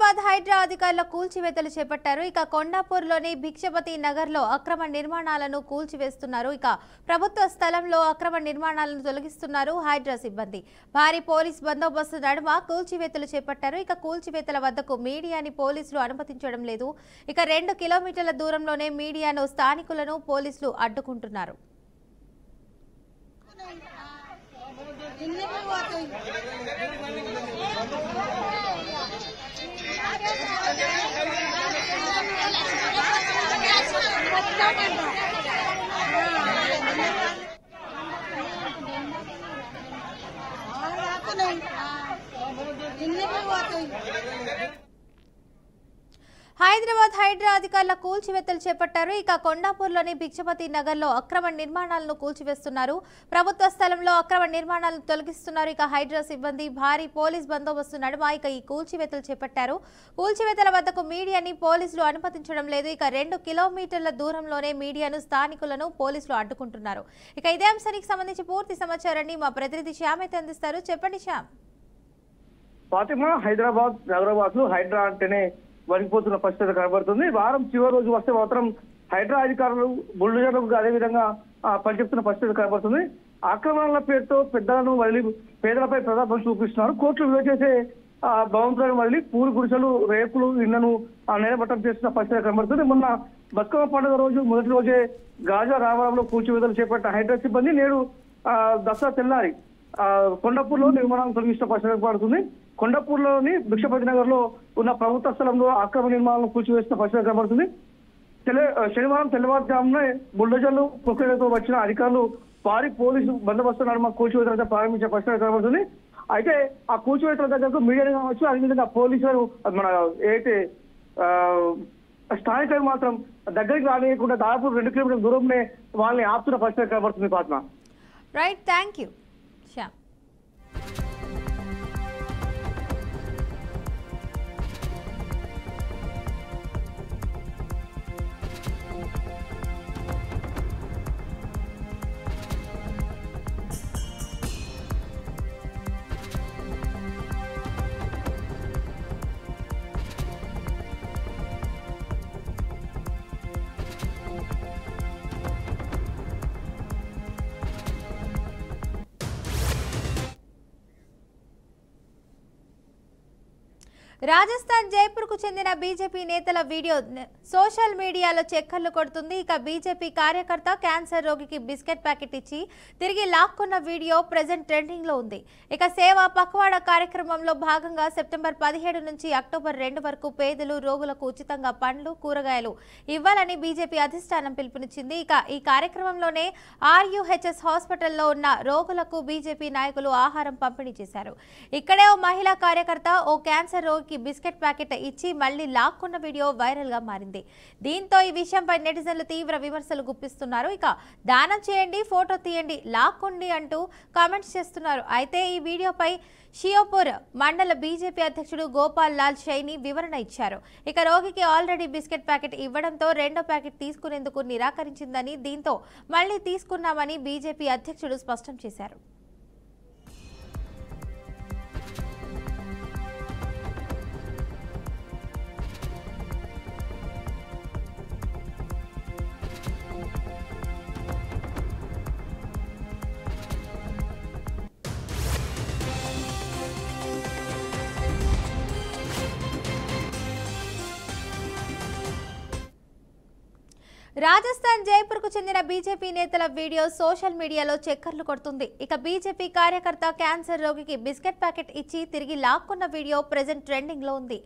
హైదరాబాద్ హైడ్రా అధికారులు కూల్చివేతలు చేపట్టారు. ఇక కొండాపూర్లోని భిక్షపతి నగర్లో అక్రమ నిర్మాణాలను కూల్చివేస్తున్నారు. ఇక ప్రభుత్వ స్థలంలో అక్రమ నిర్మాణాలను తొలగిస్తున్నారు హైడ్రా సిబ్బంది. భారీ పోలీస్ బందోబస్తు నడుమ కూల్చివేతలు చేపట్టారు. ఇక కూల్చివేతల వద్దకు మీడియాని పోలీసులు అనుమతించడం లేదు. ఇక 2 కిలోమీటర్ల దూరంలోనే మీడియాను స్థానికులను పోలీసులు అడ్డుకుంటున్నారు. హైదరాబాద్ హైడ్రా అధికారులు కూల్చివేతలు చేపట్టారు. ఇక కొండాపూర్లోని భిక్షపతి నగర్లో అక్రమ నిర్మాణాలను కూల్చివేస్తున్నారు. ప్రభుత్వ స్థలంలో అక్రమ నిర్మాణాలను తొలగిస్తున్నారు. ఇక హైడ్రా సిబ్బంది భారీ పోలీస్ బందోబస్తు నడుమ ఇక ఈ కూల్చివేతలు చేపట్టారు. కూల్చివేతల వద్దకు మీడియాని పోలీసులు అనుమతించడం లేదు. ఇక 2 కిలోమీటర్ల దూరంలోనే మీడియాను స్థానికులను పోలీసులు అడ్డుకుంటున్నారు. ఇక ఇదే అంశానికి సంబంధించి పూర్తి సమాచారాన్ని మా ప్రతినిధి శ్యామ్ అయితే అందిస్తారు. చెప్పండి శ్యామ్. ఫాతిమా, హైదరాబాద్ నగరవాసులు హైడ్రా అంటేనే వణికిపోతున్న పరిస్థితి కనబడుతుంది. వారం చివరి రోజు వస్తే మాత్రం హైడ్రా అధికారులు బుల్డోజర్లకు అదేవిధంగా పనిచెప్తున్న పరిస్థితి కనబడుతుంది. ఆక్రమణల పేరుతో పెద్దలను వదిలి పేదలపై ప్రతాపం చూపిస్తున్నారు. కోర్టులు విలువ చేసే భవంతులను వదిలి పూరి గుడిసెలు, రేకులు, ఇళ్లను నేలమట్టం చేస్తున్న పరిస్థితి కనబడుతుంది. మొన్న బతుకమ్మ పండుగ రోజు మొదటి రోజే గాజా రావడంలో కూల్చివేతలు చేపట్టిన హైడ్రా సిబ్బంది నేడు దసరా తెల్లారి కొండాపూర్లో నిర్మాణాలను తొలగిస్తున్న పరిస్థితి కనబడుతుంది. కొండాపూర్లోని భిక్షపతి నగర్ లో ఉన్న ప్రభుత్వ స్థలంలో అక్రమ నిర్మాణాలను కూల్చివేస్తున్న పరిస్థితి కనబడుతుంది. శనివారం తెల్లవారుజామునే బుల్డోజర్లు, ప్రొక్లైన్లతో వచ్చిన అధికారులు భారీ పోలీసు బందోబస్తు నడుమ కూల్చివేతలు ప్రారంభించే పరిస్థితి కనబడుతుంది. అయితే ఆ కూల్చివేతల దగ్గరకు మీడియా కావచ్చు, అదేవిధంగా పోలీసులు మన ఏదైతే స్థానికులు మాత్రం దగ్గరికి రానియకుండా దాదాపు 2 కిలోమీటర్ల దూరంలో వాళ్ళని ఆపుతున్న పరిస్థితి కనబడుతుంది. Fatima, right, thank you Shyam. Rajasthan Jaipur కు చెందిన బీజేపీ నేతల వీడియో సోషల్ మీడియాలో చక్కర్లు కొడుతుంది. ఇక బీజేపీ కార్యకర్త క్యాన్సర్ రోగికి బిస్కెట్ ప్యాకెట్ ఇచ్చి తిరిగి లాక్కున్న వీడియో ప్రెజెంట్ ట్రెండింగ్ లో ఉంది. ఇక సేవా పక్వాడా కార్యక్రమంలో భాగంగా సెప్టెంబర్ 17 నుంచి అక్టోబర్ 2 వరకు పేదలు, రోగులకు ఉచితంగా పండ్లు, కూరగాయలు ఇవ్వాలని బీజేపీ అధిష్టానం పిలుపునిచ్చింది. ఇక ఈ కార్యక్రమంలోనే RUHS హాస్పిటల్లో ఉన్న రోగులకు బీజేపీ నాయకులు ఆహారం పంపిణీ చేశారు. ఇక్కడే ఓ మహిళా కార్యకర్త ఓ క్యాన్సర్ రోగి బిస్కెట్ ప్యాకెట్ ఇచ్చి మళ్లీ లాక్కున్న వీడియో వైరల్ గా మారింది. దీంతో ఈ విషయంపై నెటిజన్లు తీవ్ర విమర్శలు గుప్పిస్తున్నారు. ఇక దానం చేయండి, ఫోటో తీయండి, లాక్కోండి అంటూ కామెంట్స్ చేస్తున్నారు. అయితే ఈ వీడియోపై షియోపూర్ మండల బీజేపీ అధ్యక్షుడు గోపాల్ లాల్ షైని వివరణ ఇచ్చారు. ఇక రోగికి ఆల్రెడీ బిస్కెట్ ప్యాకెట్ ఇవ్వడంతో 2వ ప్యాకెట్ తీసుకునేందుకు నిరాకరించిందని, దీంతో మళ్లీ తీసుకున్నామని బీజేపీ అధ్యక్షుడు స్పష్టం చేశారు. రాజస్థాన్ జైపూర్ కు చెందిన బీజేపీ నేతల వీడియో సోషల్ మీడియాలో చక్కర్లు కొడుతుంది. ఇక బీజేపీ కార్యకర్త క్యాన్సర్ రోగికి బిస్కెట్ ప్యాకెట్ ఇచ్చి తిరిగి లాక్కున్న వీడియో ప్రెజెంట్ ట్రెండింగ్ లో ఉంది.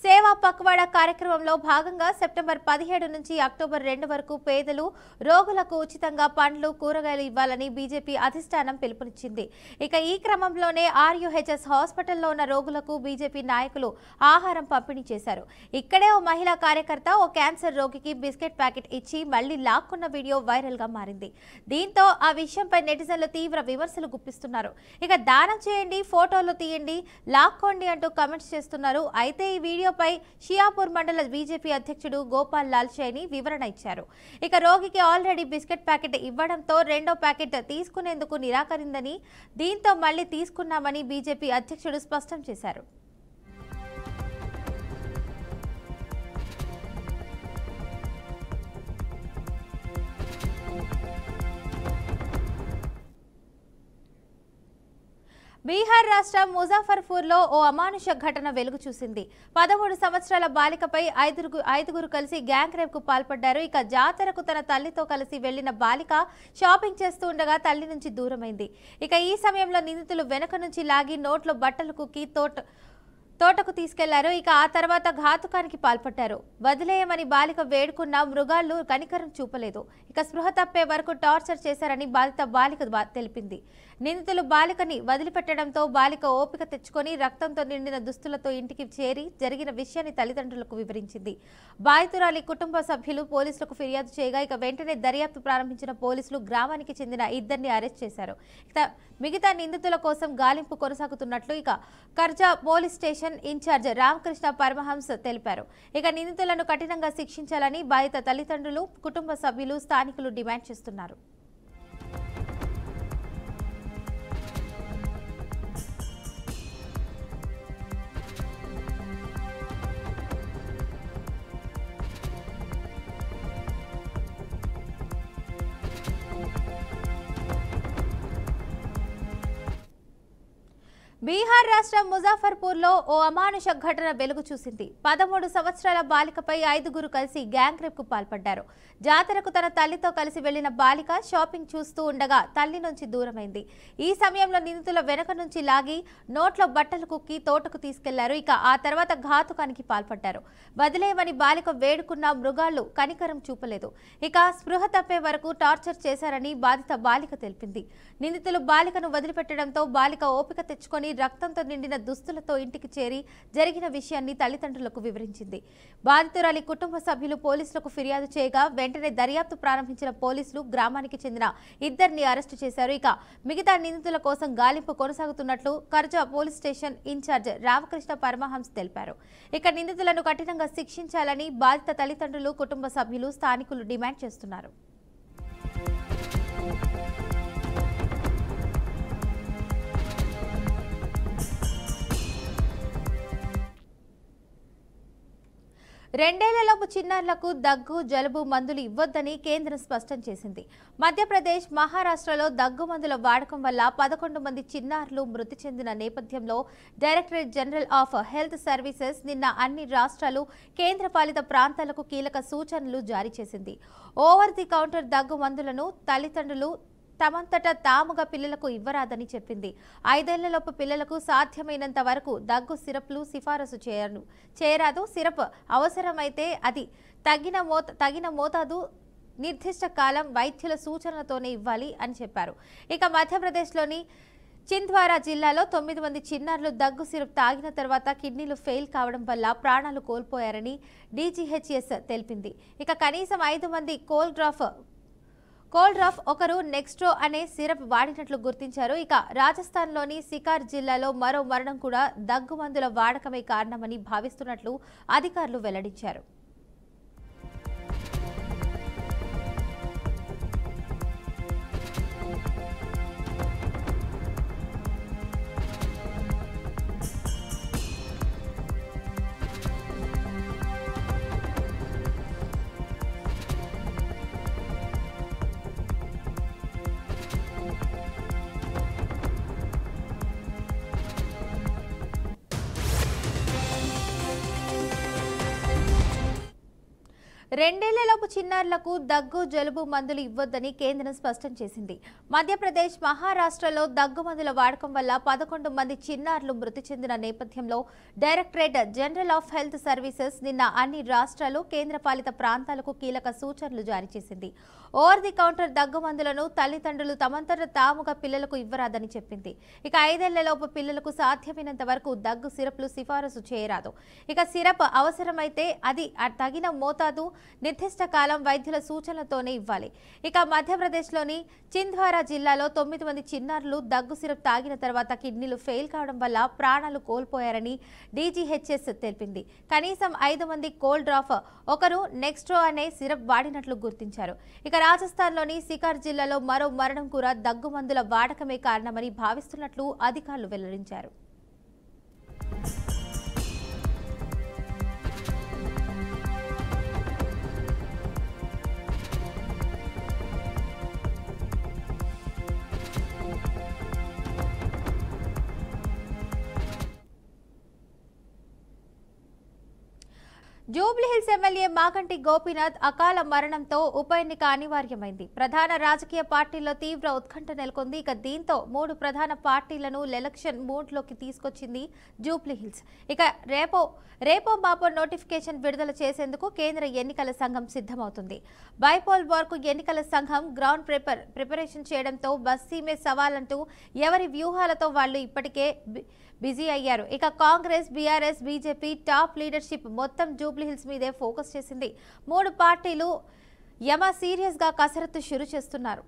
సేవా పక్వాడా కార్యక్రమంలో భాగంగా సెప్టెంబర్ 17 నుంచి అక్టోబర్ 2 వరకు పేదలు, రోగులకు ఉచితంగా పండ్లు, కూరగాయలు ఇవ్వాలని బీజేపీ అధిష్టానం పిలుపునిచ్చింది. ఇక ఈ క్రమంలోనే RUHS హాస్పిటల్లో ఉన్న రోగులకు బీజేపీ నాయకులు ఆహారం పంపిణీ చేశారు. ఇక్కడే ఓ మహిళా కార్యకర్త ఓ క్యాన్సర్ రోగికి బిస్కెట్ ప్యాకెట్ ఇచ్చి మళ్లీ లాక్కున్న వీడియో వైరల్ గా మారింది. దీంతో ఆ విషయంపై నెటిజన్లు తీవ్ర విమర్శలు గుప్పిస్తున్నారు. ఇక దానం చేయండి, ఫోటోలు తీయండి, లాక్కోండి అంటూ కామెంట్స్ చేస్తున్నారు. అయితే ఈ వీడియోపై షియాపూర్ మండల బీజేపీ అధ్యక్షుడు గోపాల్ లాల్ షైని వివరణ ఇచ్చారు. ఇక రోగికి ఆల్రెడీ బిస్కెట్ ప్యాకెట్ ఇవ్వడంతో 2వ ప్యాకెట్ తీసుకునేందుకు నిరాకరిందని, దీంతో మళ్లీ తీసుకున్నామని బీజేపీ అధ్యక్షుడు స్పష్టం చేశారు. బీహార్ రాష్ట్రం ముజాఫర్పూర్లో ఓ అమానుష ఘటన వెలుగు చూసింది. 13 సంవత్సరాల బాలికపై ఐదుగురు కలిసి గ్యాంగ్ రేప్ కు పాల్పడ్డారు. ఇక జాతరకు తన తల్లితో కలిసి వెళ్లిన బాలిక షాపింగ్ చేస్తూ ఉండగా తల్లి నుంచి దూరమైంది. ఇక ఈ సమయంలో నిందితులు వెనక నుంచి లాగి నోట్లో బట్టలు కుక్కి తోటకు తీసుకెళ్లారు. ఇక ఆ తర్వాత ఘాతుకానికి పాల్పడ్డారు. వదిలేయమని బాలిక వేడుకున్న మృగాళ్లు కనికరం చూపలేదు. ఇక స్పృహ తప్పే వరకు టార్చర్ చేశారని బాలిక తెలిపింది. నిందితులు బాలికని వదిలిపెట్టడంతో బాలిక ఓపిక తెచ్చుకొని రక్తంతో నిండిన దుస్తులతో ఇంటికి చేరి జరిగిన విషయాన్ని తల్లిదండ్రులకు వివరించింది. బాధితురాలి కుటుంబ సభ్యులు పోలీసులకు ఫిర్యాదు చేయగా ఇక వెంటనే దర్యాప్తు ప్రారంభించిన పోలీసులు గ్రామానికి చెందిన ఇద్దరిని అరెస్ట్ చేశారు. మిగతా నిందితుల కోసం గాలింపు కొనసాగుతున్నట్లు ఇక Karja police station incharge Ramakrishna Paramahansa తెలిపారు. ఇక నిందితులను కఠినంగా శిక్షించాలని బాధిత తల్లిదండ్రులు, కుటుంబ సభ్యులు, స్థానికులు డిమాండ్ చేస్తున్నారు. బీహార్ రాష్ట్రం ముజాఫర్పూర్లో ఓ అమానుష ఘటన వెలుగు చూసింది. 13 సంవత్సరాల బాలికపై ఐదుగురు కలిసి గ్యాంగ్ రేప్ కు పాల్పడ్డారు. జాతరకు తన తల్లితో కలిసి వెళ్లిన బాలిక షాపింగ్ చూస్తూ ఉండగా తల్లి నుంచి దూరమైంది. ఈ సమయంలో నిందితుల వెనక నుంచి లాగి నోట్లో బట్టలు కుక్కి తోటకు తీసుకెళ్లారు. ఇక ఆ తర్వాత ఘాతుకానికి పాల్పడ్డారు. వదిలేయమని బాలిక వేడుకున్న మృగాళ్లు కనికరం చూపలేదు. ఇక స్పృహ తప్పే వరకు టార్చర్ చేశారని బాధిత బాలిక తెలిపింది. నిందితులు బాలికను వదిలిపెట్టడంతో బాలిక ఓపిక తెచ్చుకొని రక్తంతో నిండిన దుస్తులతో ఇంటికి చేరి జరిగిన విషయాన్ని తల్లిదండ్రులకు వివరించింది. బాధితురాలి కుటుంబ సభ్యులు పోలీసులకు ఫిర్యాదు చేయగా వెంటనే దర్యాప్తు ప్రారంభించిన పోలీసులు గ్రామానికి చెందిన ఇద్దరిని అరెస్టు చేశారు. ఇక మిగతా నిందితుల కోసం గాలింపు కొనసాగుతున్నట్లు Karja police station incharge Ramakrishna Paramahansa తెలిపారు. ఇక నిందితులను కఠినంగా శిక్షించాలని బాధిత తల్లిదండ్రులు, కుటుంబ సభ్యులు, స్థానికులు డిమాండ్ చేస్తున్నారు. రెండేళ్లలోపు చిన్నారులకు దగ్గు, జలుబు మందులు ఇవ్వొద్దని కేంద్రం స్పష్టం చేసింది. మధ్యప్రదేశ్, మహారాష్ట్రలో దగ్గు మందుల వాడకం వల్ల 11 మంది చిన్నారులు మృతి చెందిన నేపథ్యంలో directorate general of health services నిన్న అన్ని రాష్ట్రాలు, కేంద్రపాలిత ప్రాంతాలకు కీలక సూచనలు జారీ చేసింది. ఓవర్ ది కౌంటర్ దగ్గు మందులను తల్లిదండ్రులు తమంతట తాముగా పిల్లలకు ఇవ్వరాదని చెప్పింది. 5 ఏళ్లలోపు పిల్లలకు సాధ్యమైనంత వరకు దగ్గు సిరప్లు సిఫారసు చేయరాదు. సిరప్ అవసరమైతే అది తగిన మోతాదు, నిర్దిష్ట కాలం వైద్యుల సూచనలతోనే ఇవ్వాలి అని చెప్పారు. ఇక మధ్యప్రదేశ్లోని చింద్వారా జిల్లాలో 9 మంది చిన్నారులు దగ్గు సిరప్ తాగిన తర్వాత కిడ్నీలు ఫెయిల్ కావడం వల్ల ప్రాణాలు కోల్పోయారని DGHS తెలిపింది. ఇక కనీసం 5 మంది కోల్డ్రాఫ్, ఒకరు నెక్స్ట్రో అనే సిరప్ వాడినట్లు గుర్తించారు. ఇక రాజస్థాన్లోని సికార్ జిల్లాలో మరో మరణం కూడా దగ్గు మందుల వాడకమే కారణమని భావిస్తున్నట్లు అధికారులు వెల్లడించారు. రెండేళ్లలోపు చిన్నారులకు దగ్గు, జలుబు మందులు ఇవ్వొద్దని కేంద్రం స్పష్టం చేసింది. మధ్యప్రదేశ్, మహారాష్ట్రలో దగ్గు మందుల వాడకం వల్ల 11 మంది చిన్నారులు మృతి చెందిన నేపథ్యంలో directorate general of health services నిన్న అన్ని రాష్ట్రాలు, కేంద్రపాలిత ప్రాంతాలకు కీలక సూచనలు జారీ చేసింది. ఓవర్ ది కౌంటర్ దగ్గు మందులను తల్లిదండ్రులు తమంతట తాముగా పిల్లలకు ఇవ్వరాదని చెప్పింది. ఇక 5 ఏళ్లలోపు పిల్లలకు సాధ్యమైనంత వరకు దగ్గు సిరప్లు సిఫారసు చేయరాదు. ఇక సిరప్ అవసరమైతే అది తగిన మోతాదు, నిర్దిష్ట కాలం వైద్యుల సూచనలతోనే ఇవ్వాలి. ఇక మధ్యప్రదేశ్లోని చింద్వారా జిల్లాలో 9 మంది చిన్నారులు దగ్గు సిరప్ తాగిన తర్వాత కిడ్నీలు ఫెయిల్ కావడం వల్ల ప్రాణాలు కోల్పోయారని DGHS తెలిపింది. కనీసం 5 మంది కోల్డ్రాఫ్, ఒకరు నెక్స్ట్రో అనే సిరప్ వాడినట్లు గుర్తించారు. ఇక రాజస్థాన్లోని సికార్ జిల్లాలో మరో మరణం కూడా దగ్గు మందుల వాడకమే కారణమని భావిస్తున్నట్లు అధికారులు వెల్లడించారు. జూబ్లీహిల్స్ ఎమ్మెల్యే మాగంటి గోపీనాథ్ అకాల మరణంతో ఉప ఎన్నిక అనివార్యమైంది. ప్రధాన రాజకీయ పార్టీల్లో తీవ్ర ఉత్కంఠ నెలకొంది. ఇక దీంతో 3 ప్రధాన పార్టీలను ఎలక్షన్ మూడ్లోకి తీసుకొచ్చింది జూబ్లీహిల్స్. ఇక రేపో మాపో నోటిఫికేషన్ విడుదల చేసేందుకు కేంద్ర ఎన్నికల సంఘం సిద్ధమవుతుంది. బైపోల్ వరకు ఎన్నికల సంఘం గ్రౌండ్ ప్రిపరేషన్ చేయడంతో బస్తీమే సవాల్ అంటూ ఎవరి వ్యూహాలతో వాళ్ళు ఇప్పటికే బిజీ అయ్యారు. ఇక Congress, BRS, BJP top leadership మొత్తం జూబ్లీహిల్స్ మీదే ఫోకస్ చేసింది. 3 పార్టీలు సీరియస్ గా కసరత్తు షురు చేస్తున్నారు.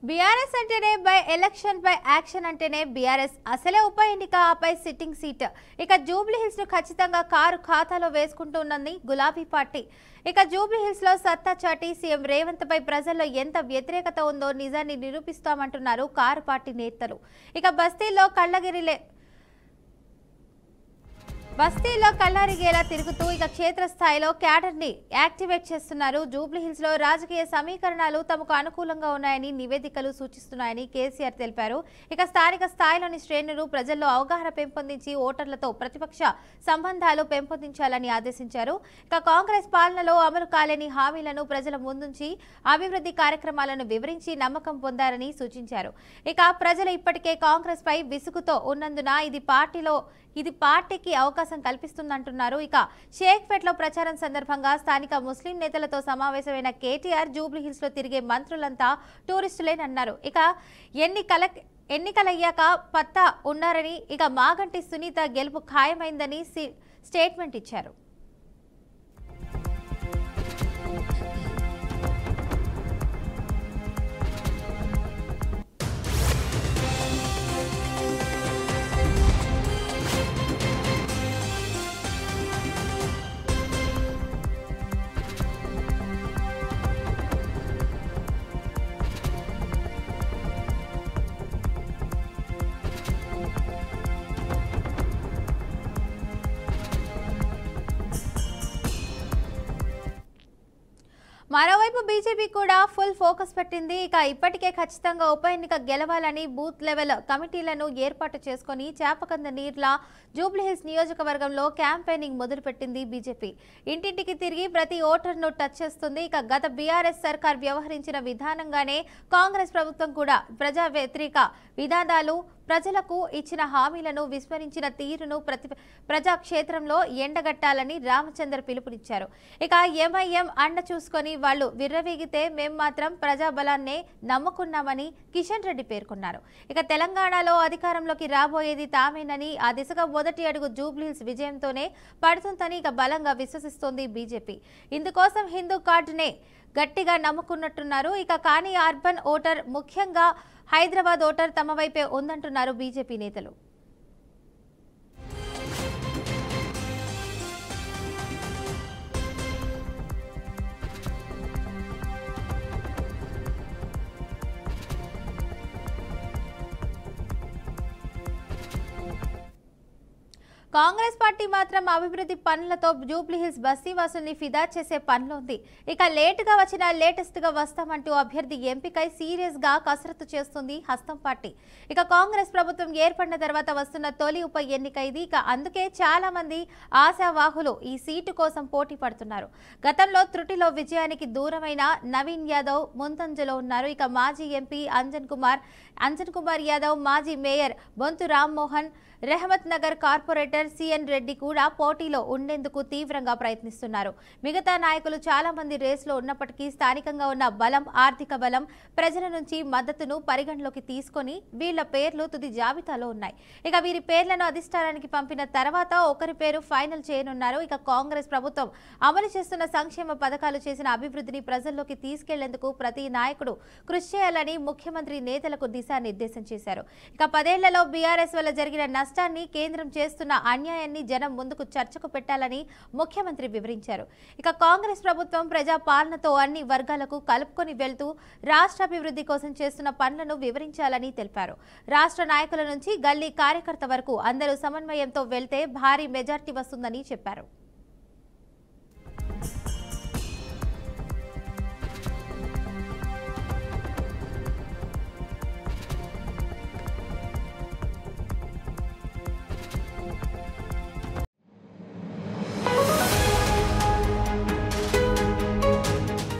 బీఆర్ఎస్ అంటేనే బై ఎలక్షన్ బై యాక్షన్ అంటేనే బీఆర్ఎస్. అసలే ఉప ఎన్నిక, ఆపై సిట్టింగ్ సీట్. ఇక జూబ్లీహిల్స్ ను ఖచ్చితంగా కారు ఖాతాలో వేసుకుంటున్నది గులాబీ పార్టీ. ఇక జూబ్లీహిల్స్ లో సత్తా చాటి సీఎం రేవంత్ పై ప్రజల్లో ఎంత వ్యతిరేకత ఉందో నిజాన్ని నిరూపిస్తామంటున్నారు కారు పార్టీ నేతలు. ఇక బస్తీలో కళ్ళారిగేలా తిరుగుతూ ఇక క్షేత్రస్థాయిలో క్యాడర్ ని యాక్టివేట్ చేస్తున్నారు. జూబ్లీహిల్స్ లో రాజకీయ సమీకరణాలు తమకు అనుకూలంగా ఉన్నాయని నివేదికలు సూచిస్తున్నాయని కేసీఆర్ తెలిపారు. ఇక స్థానిక స్థాయిలోని శ్రేణులు ప్రజల్లో అవగాహన పెంపొందించి ఓటర్లతో ప్రతిపక్ష సంబంధాలు పెంపొందించాలని ఆదేశించారు. ఇక కాంగ్రెస్ పాలనలో అమలు కాలేని హామీలను ప్రజల ముందుంచి అభివృద్ధి కార్యక్రమాలను వివరించి నమ్మకం పొందారని సూచించారు. ఇక ప్రజలు ఇప్పటికే కాంగ్రెస్ పై విసుగుతో ఉన్నందున ఇది పార్టీకి అవకాశం కల్పిస్తుందంటున్నారు. ఇక షేక్పేట్ లో ప్రచారం సందర్భంగా స్థానిక ముస్లిం నేతలతో సమావేశమైన కేటీఆర్ జూబ్లీహిల్స్ లో తిరిగే మంత్రులంతా టూరిస్టులేనన్నారు. ఇక ఎన్నికలయ్యాక పత్తా ఉన్నారని, ఇక మాగంటి సునీత గెలుపు ఖాయమైందని స్టేట్మెంట్ ఇచ్చారు. మరోవైపు బీజేపీ కూడా ఫుల్ ఫోకస్ పెట్టింది. ఇక ఇప్పటికే ఖచ్చితంగా ఉప ఎన్నిక గెలవాలని బూత్ లెవెల్ కమిటీలను ఏర్పాటు చేసుకుని చేపకంద నీర్లా జూబ్లీహిల్స్ నియోజకవర్గంలో క్యాంపెయినింగ్ మొదలుపెట్టింది బీజేపీ. ఇంటింటికి తిరిగి ప్రతి ఓటర్ను టచ్ చేస్తుంది. ఇక గత బీఆర్ఎస్ సర్కార్ వ్యవహరించిన విధానంగానే కాంగ్రెస్ ప్రభుత్వం కూడా ప్రజా వ్యతిరేక విధానాలు, ప్రజలకు ఇచ్చిన హామీలను విస్మరించిన తీరును ప్రజాక్షేత్రంలో ఎండగట్టాలని రామచంద్ర పిలుపునిచ్చారు. ఇక ఎంఐఎం అండ చూసుకొని వాళ్లు విర్రవీగితే మేం మాత్రం ప్రజాబలాన్నే నమ్ముకున్నామని కిషన్ రెడ్డి పేర్కొన్నారు. ఇక తెలంగాణలో అధికారంలోకి రాబోయేది తామేనని, ఆ దిశగా మొదటి అడుగు జూబ్లీహిల్స్ విజయంతోనే పడుతుందని ఇక బలంగా విశ్వసిస్తోంది బీజేపీ. ఇందుకోసం హిందూ కార్డునే గట్టిగా నమ్ముకున్నట్టున్నారు. ఇక కానీ అర్బన్ ఓటర్, ముఖ్యంగా హైదరాబాద్ ఓటర్ తమ వైపే ఉందంటున్నారు బీజేపీ నేతలు. కాంగ్రెస్ పార్టీ మాత్రం అభివృద్ధి పనులతో జూబ్లీహిల్స్ బస్తీవాసుల్ని ఫిదా చేసే పనిలో ఉంది. ఇక లేటుగా వచ్చినా లేటెస్ట్ గా వస్తామంటూ అభ్యర్థి ఎంపికై సీరియస్ గా కసరత్తు చేస్తుంది హస్తం పార్టీ. ఇక కాంగ్రెస్ ప్రభుత్వం ఏర్పడిన తర్వాత వస్తున్న తొలి ఉప ఎన్నిక ఇది. ఇక అందుకే చాలా మంది ఆశావాహులు ఈ సీటు కోసం పోటీ పడుతున్నారు. గతంలో త్రుటిలో విజయానికి దూరమైన నవీన్ యాదవ్ ముందంజలో ఉన్నారు. ఇక మాజీ ఎంపీ అంజన్ కుమార్ యాదవ్, మాజీ mayor Bonthu Rammohan, Rehmat Nagar corporator CN Reddy కూడా పోటీలో ఉండేందుకు తీవ్రంగా ప్రయత్నిస్తున్నారు. మిగతా నాయకులు చాలా మంది రేసులో ఉన్నప్పటికీ స్థానికంగా ఉన్న బలం, ఆర్థిక బలం, ప్రజల నుంచి మద్దతును పరిగణలోకి తీసుకొని వీళ్ల పేర్లు తుది జాబితాలో ఉన్నాయి. ఇక వీరి పేర్లను అధిష్టానానికి పంపిన తర్వాత ఒకరి పేరు ఫైనల్ చేయనున్నారు. ఇక కాంగ్రెస్ ప్రభుత్వం అమలు చేస్తున్న సంక్షేమ పథకాలు చేసిన అభివృద్ధిని ప్రజల్లోకి తీసుకెళ్లేందుకు ప్రతి నాయకుడు కృషి చేయాలని ముఖ్యమంత్రి నేతలకు దిశానిర్దేశం చేశారు. ఇక 10 ఏళ్లలో బీఆర్ఎస్ వల్ల జరిగిన నష్టాన్ని, కేంద్రం చేస్తున్న అన్యాయాన్ని జనం ముందుకు చర్చకు పెట్టాలని ముఖ్యమంత్రి వివరించారు. ఇక కాంగ్రెస్ ప్రభుత్వం ప్రజా పాలనతో అన్ని వర్గాలకు కలుపుకొని వెళ్తూ రాష్ట్ర అభివృద్ధి కోసం చేస్తున్న పనులను వివరించాలని తెలిపారు. రాష్ట్ర నాయకుల నుంచి గల్లీ కార్యకర్త వరకు అందరూ సమన్వయంతో వెళ్తే భారీ మెజార్టీ వస్తుందని చెప్పారు.